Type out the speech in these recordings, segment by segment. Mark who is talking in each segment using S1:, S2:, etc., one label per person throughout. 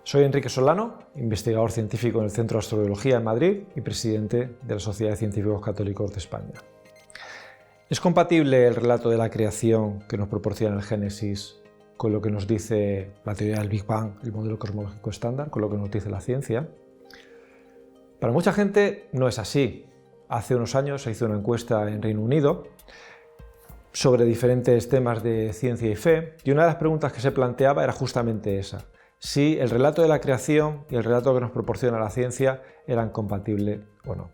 S1: Soy Enrique Solano, investigador científico en el Centro de Astrobiología en Madrid y presidente de la Sociedad de Científicos Católicos de España. ¿Es compatible el relato de la creación que nos proporciona el Génesis con lo que nos dice la teoría del Big Bang, el modelo cosmológico estándar, con lo que nos dice la ciencia? Para mucha gente no es así. Hace unos años se hizo una encuesta en Reino Unido sobre diferentes temas de ciencia y fe, y una de las preguntas que se planteaba era justamente esa: si el relato de la creación y el relato que nos proporciona la ciencia eran compatibles o no.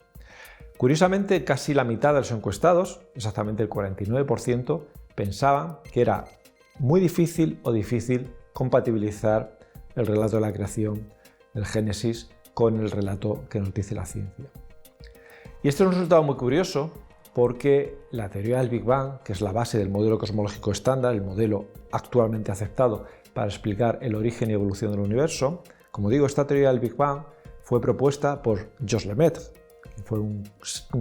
S1: Curiosamente, casi la mitad de los encuestados, exactamente el 49%, pensaban que era muy difícil o difícil compatibilizar el relato de la creación del Génesis con el relato que nos dice la ciencia. Y este es un resultado muy curioso porque la teoría del Big Bang, que es la base del modelo cosmológico estándar, el modelo actualmente aceptado para explicar el origen y evolución del universo, como digo, esta teoría del Big Bang fue propuesta por Joseph Lemaitre, que fue un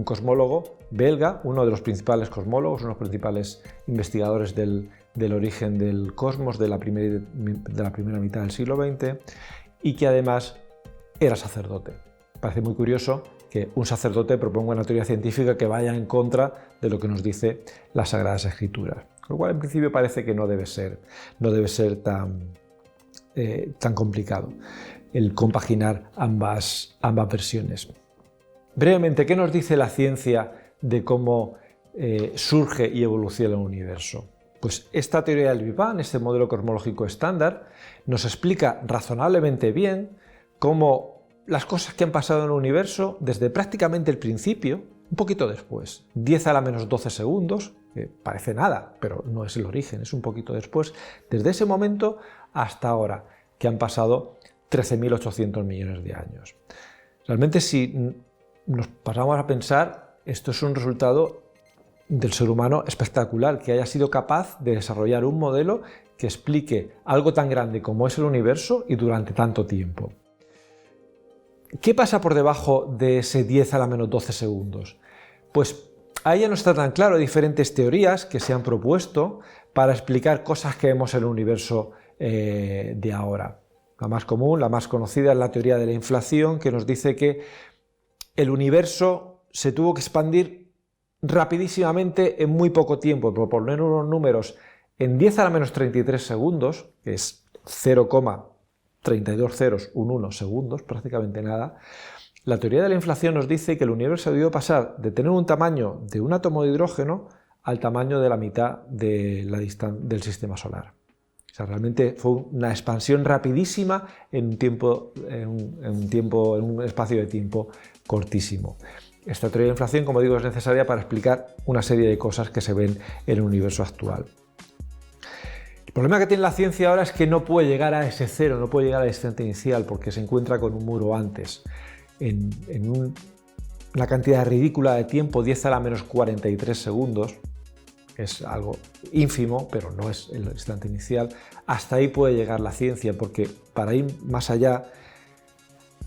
S1: cosmólogo belga, uno de los principales cosmólogos, uno de los principales investigadores del origen del cosmos de la primera mitad del siglo XX, y que además era sacerdote. Parece muy curioso que un sacerdote proponga una teoría científica que vaya en contra de lo que nos dice las Sagradas Escrituras. Lo cual en principio parece que no debe ser tan complicado el compaginar ambas versiones. Brevemente, ¿qué nos dice la ciencia de cómo surge y evoluciona el universo? Pues esta teoría del Big Bang, este modelo cosmológico estándar, nos explica razonablemente bien cómo las cosas que han pasado en el universo desde prácticamente el principio, un poquito después, 10 a la menos 12 segundos, que parece nada, pero no es el origen, es un poquito después, desde ese momento hasta ahora, que han pasado 13.800 millones de años. Realmente, si nos pasamos a pensar, esto es un resultado del ser humano espectacular, que haya sido capaz de desarrollar un modelo que explique algo tan grande como es el universo y durante tanto tiempo. ¿Qué pasa por debajo de ese 10 a la menos 12 segundos? Pues ahí ya no está tan claro. Hay diferentes teorías que se han propuesto para explicar cosas que vemos en el universo de ahora. La más común, la más conocida, es la teoría de la inflación, que nos dice que el universo se tuvo que expandir rapidísimamente en muy poco tiempo. Por poner unos números, en 10 a la menos 33 segundos, que es 0,32 ceros, un 1 segundos, prácticamente nada, la teoría de la inflación nos dice que el universo ha debido pasar de tener un tamaño de un átomo de hidrógeno al tamaño de la mitad de del sistema solar. O sea, realmente fue una expansión rapidísima en un espacio de tiempo cortísimo. Esta teoría de inflación, como digo, es necesaria para explicar una serie de cosas que se ven en el universo actual. El problema que tiene la ciencia ahora es que no puede llegar a ese cero, no puede llegar al instante inicial, porque se encuentra con un muro antes. En una cantidad ridícula de tiempo, 10 a la menos 43 segundos, es algo ínfimo, pero no es el instante inicial. Hasta ahí puede llegar la ciencia, porque para ir más allá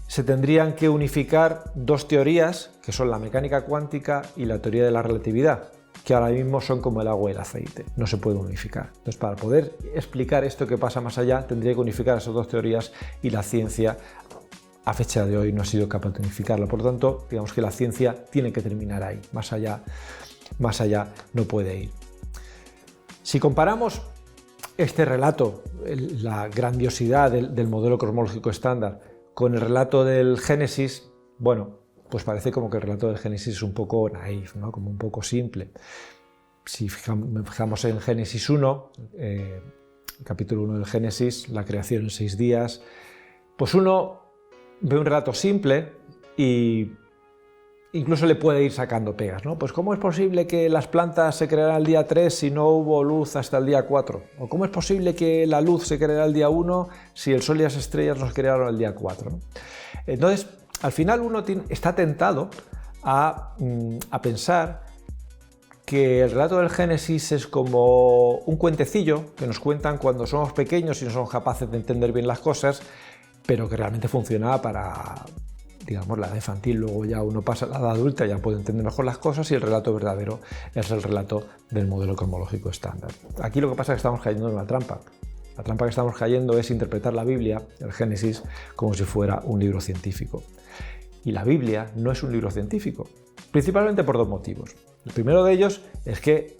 S1: se tendrían que unificar dos teorías, que son la mecánica cuántica y la teoría de la relatividad, que ahora mismo son como el agua y el aceite, no se pueden unificar. Entonces, para poder explicar esto que pasa más allá, tendría que unificar esas dos teorías, y la ciencia a fecha de hoy no ha sido capaz de unificarlo. Por lo tanto, digamos que la ciencia tiene que terminar ahí, más allá no puede ir. Si comparamos este relato, la grandiosidad del modelo cosmológico estándar, con el relato del Génesis, bueno, pues parece como que el relato del Génesis es un poco naif, ¿no? Como un poco simple. Si fijamos en Génesis 1, el capítulo 1 del Génesis, la creación en 6 días, pues uno ve un relato simple y incluso le puede ir sacando pegas, ¿no? Pues ¿cómo es posible que las plantas se crearan el día 3 si no hubo luz hasta el día 4? ¿O cómo es posible que la luz se creara el día 1 si el sol y las estrellas nos crearon el día 4? ¿no? Entonces, al final uno está tentado a pensar que el relato del Génesis es como un cuentecillo que nos cuentan cuando somos pequeños y no somos capaces de entender bien las cosas, pero que realmente funciona para, digamos, la edad infantil. Luego ya uno pasa a la edad adulta, ya puede entender mejor las cosas, y el relato verdadero es el relato del modelo cosmológico estándar. Aquí lo que pasa es que estamos cayendo en una trampa. La trampa que estamos cayendo es interpretar la Biblia, el Génesis, como si fuera un libro científico. Y la Biblia no es un libro científico, principalmente por dos motivos. El primero de ellos es que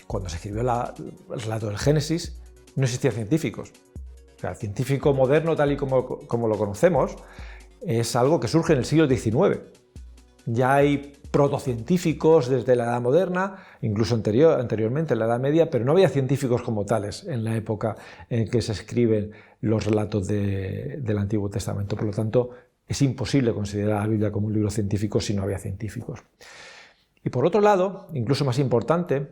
S1: cuando se escribió el relato del Génesis no existían científicos. O sea, el científico moderno, tal y como lo conocemos, es algo que surge en el siglo XIX. Ya hay protocientíficos desde la Edad Moderna, incluso anteriormente en la Edad Media, pero no había científicos como tales en la época en que se escriben los relatos del Antiguo Testamento. Por lo tanto, es imposible considerar la Biblia como un libro científico si no había científicos. Y por otro lado, incluso más importante,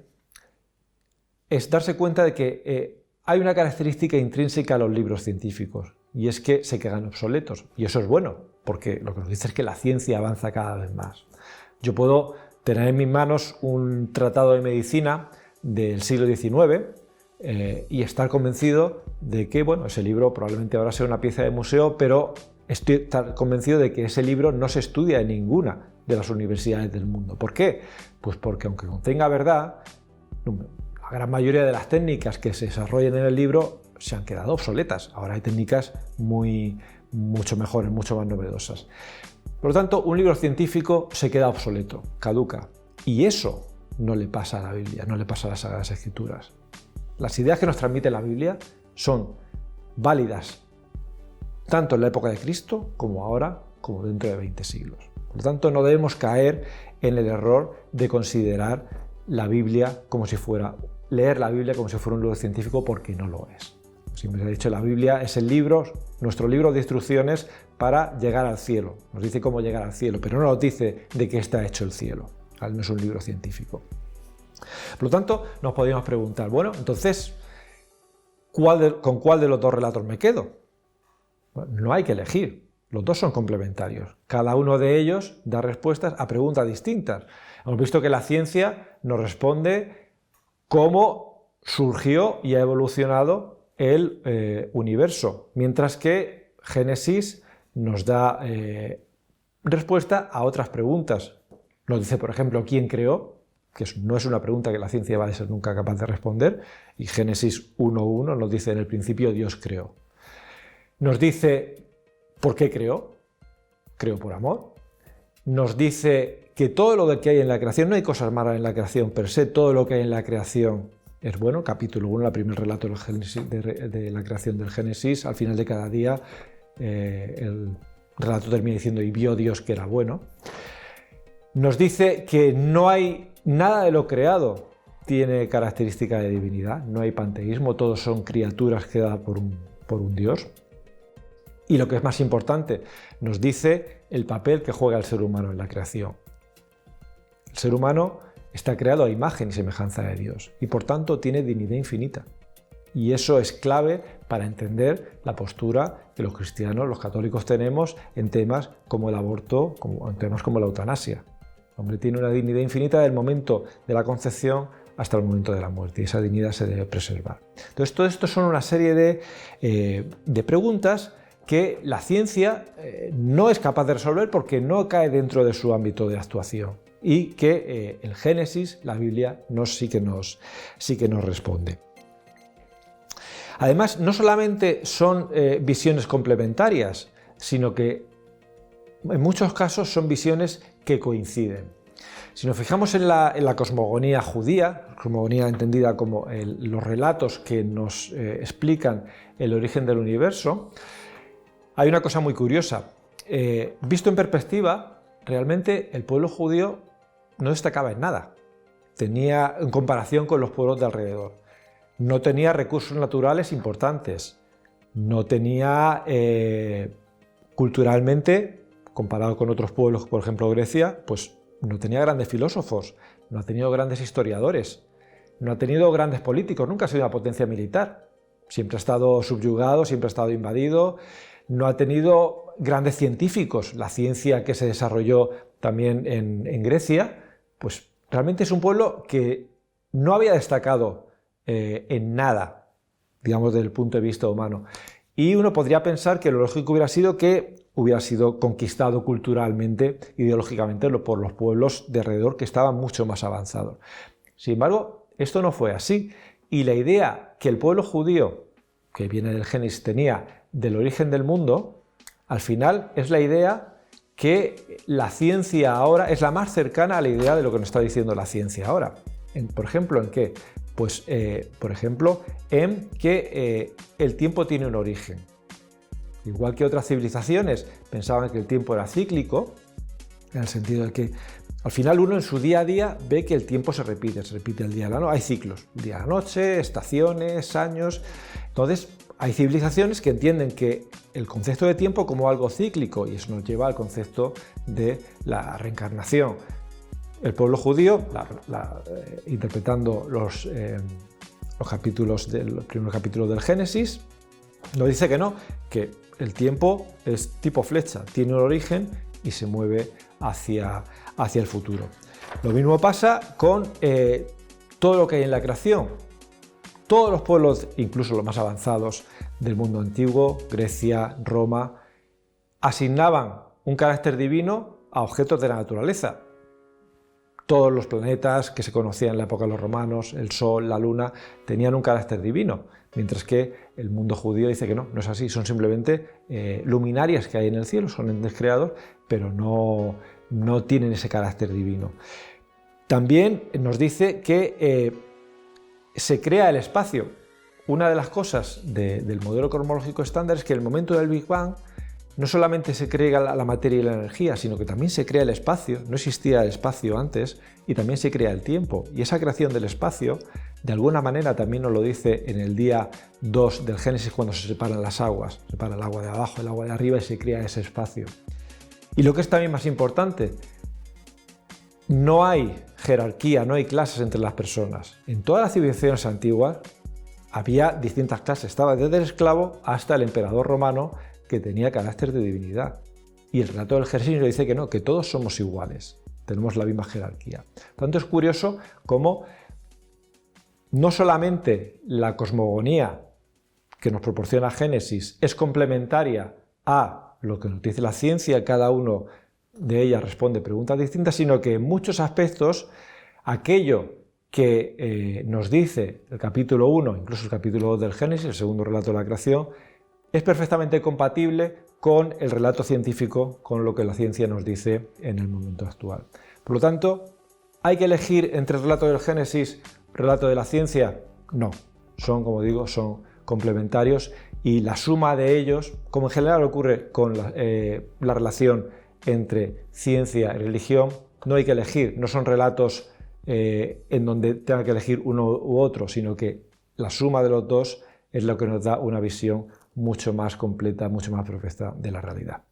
S1: es darse cuenta de que hay una característica intrínseca a los libros científicos, y es que se quedan obsoletos. Y eso es bueno, porque lo que nos dice es que la ciencia avanza cada vez más. Yo puedo tener en mis manos un tratado de medicina del siglo XIX y estar convencido de que, bueno, ese libro probablemente ahora sea una pieza de museo, pero estoy convencido de que ese libro no se estudia en ninguna de las universidades del mundo. ¿Por qué? Pues porque aunque contenga verdad, la gran mayoría de las técnicas que se desarrollan en el libro se han quedado obsoletas. Ahora hay técnicas mucho mejores, mucho más novedosas. Por lo tanto, un libro científico se queda obsoleto, caduca. Y eso no le pasa a la Biblia, no le pasa a las Sagradas Escrituras. Las ideas que nos transmite la Biblia son válidas tanto en la época de Cristo como ahora, como dentro de 20 siglos. Por lo tanto, no debemos caer en el error de considerar la Biblia como si fuera, leer la Biblia como si fuera un libro científico, porque no lo es. Siempre se ha dicho, la Biblia es el libro, nuestro libro de instrucciones para llegar al cielo. Nos dice cómo llegar al cielo, pero no nos dice de qué está hecho el cielo. No es un libro científico. Por lo tanto, nos podríamos preguntar, bueno, entonces, ¿con cuál de los dos relatos me quedo? Bueno, no hay que elegir, los dos son complementarios. Cada uno de ellos da respuestas a preguntas distintas. Hemos visto que la ciencia nos responde cómo surgió y ha evolucionado el universo, mientras que Génesis nos da respuesta a otras preguntas. Nos dice, por ejemplo, ¿quién creó? Que no es una pregunta que la ciencia va a ser nunca capaz de responder, y Génesis 1.1 nos dice, en el principio Dios creó. Nos dice, ¿por qué creó? Creó por amor. Nos dice que todo lo que hay en la creación, no hay cosas malas en la creación per se, todo lo que hay en la creación es bueno. Capítulo 1, el primer relato de la creación del Génesis, al final de cada día el relato termina diciendo, y vio Dios que era bueno. Nos dice que no hay nada de lo creado tiene característica de divinidad, no hay panteísmo, todos son criaturas creadas por un Dios. Y lo que es más importante, nos dice el papel que juega el ser humano en la creación. El ser humano está creado a imagen y semejanza de Dios y por tanto tiene dignidad infinita. Y eso es clave para entender la postura que los cristianos, los católicos tenemos en temas como el aborto, en temas como la eutanasia. El hombre tiene una dignidad infinita del momento de la concepción hasta el momento de la muerte y esa dignidad se debe preservar. Entonces, todo esto son una serie de preguntas que la ciencia no es capaz de resolver porque no cae dentro de su ámbito de actuación y que el Génesis, la Biblia, sí que nos responde. Además, no solamente son visiones complementarias, sino que en muchos casos son visiones que coinciden. Si nos fijamos en la cosmogonía judía, cosmogonía entendida como los relatos que nos explican el origen del universo, hay una cosa muy curiosa. Visto en perspectiva, realmente el pueblo judío no destacaba en nada. Tenía, en comparación con los pueblos de alrededor, no tenía recursos naturales importantes, no tenía culturalmente, comparado con otros pueblos, por ejemplo Grecia, pues no tenía grandes filósofos, no ha tenido grandes historiadores, no ha tenido grandes políticos, nunca ha sido una potencia militar. Siempre ha estado subyugado, siempre ha estado invadido, no ha tenido grandes científicos. La ciencia que se desarrolló también en Grecia, pues realmente es un pueblo que no había destacado en nada, digamos, desde el punto de vista humano. Y uno podría pensar que lo lógico hubiera sido que hubiera sido conquistado culturalmente, ideológicamente, por los pueblos de alrededor que estaban mucho más avanzados. Sin embargo, esto no fue así. Y la idea que el pueblo judío que viene del Génesis, tenía del origen del mundo, al final es la idea que la ciencia ahora es la más cercana a la idea de lo que nos está diciendo la ciencia ahora. Por ejemplo, ¿en qué? Pues, por ejemplo, en que el tiempo tiene un origen. Igual que otras civilizaciones pensaban que el tiempo era cíclico, en el sentido de que al final uno en su día a día ve que el tiempo se repite el día a la noche, hay ciclos, el día a la noche, estaciones, años. Entonces, hay civilizaciones que entienden que el concepto de tiempo como algo cíclico, y eso nos lleva al concepto de la reencarnación. El pueblo judío, interpretando los primeros capítulos del Génesis, nos dice que no, que el tiempo es tipo flecha, tiene un origen y se mueve hacia el futuro. Lo mismo pasa con todo lo que hay en la creación. Todos los pueblos, incluso los más avanzados del mundo antiguo, Grecia, Roma, asignaban un carácter divino a objetos de la naturaleza. Todos los planetas que se conocían en la época de los romanos, el Sol, la Luna, tenían un carácter divino, mientras que el mundo judío dice que no es así, son simplemente luminarias que hay en el cielo, son entes creados, pero no tienen ese carácter divino. También nos dice que se crea el espacio. Una de las cosas del modelo cosmológico estándar es que en el momento del Big Bang no solamente se crea la materia y la energía, sino que también se crea el espacio. No existía el espacio antes y también se crea el tiempo. Y esa creación del espacio, de alguna manera, también nos lo dice en el día 2 del Génesis, cuando se separan las aguas. Se separa el agua de abajo, el agua de arriba y se crea ese espacio. Y lo que es también más importante, no hay jerarquía, no hay clases entre las personas. En todas las civilizaciones antiguas había distintas clases. Estaba desde el esclavo hasta el emperador romano, que tenía carácter de divinidad. Y el relato del Génesis nos dice que no, que todos somos iguales, tenemos la misma jerarquía. Por tanto, es curioso cómo no solamente la cosmogonía que nos proporciona Génesis es complementaria a lo que nos dice la ciencia, cada uno de ellas responde preguntas distintas, sino que en muchos aspectos aquello que nos dice el capítulo 1, incluso el capítulo 2 del Génesis, el segundo relato de la creación, es perfectamente compatible con el relato científico, con lo que la ciencia nos dice en el momento actual. Por lo tanto, ¿hay que elegir entre el relato del Génesis y el relato de la ciencia? No, son, como digo, son complementarios y la suma de ellos, como en general ocurre con la relación entre ciencia y religión, no hay que elegir, no son relatos en donde tenga que elegir uno u otro, sino que la suma de los dos es lo que nos da una visión mucho más completa, mucho más perfecta de la realidad.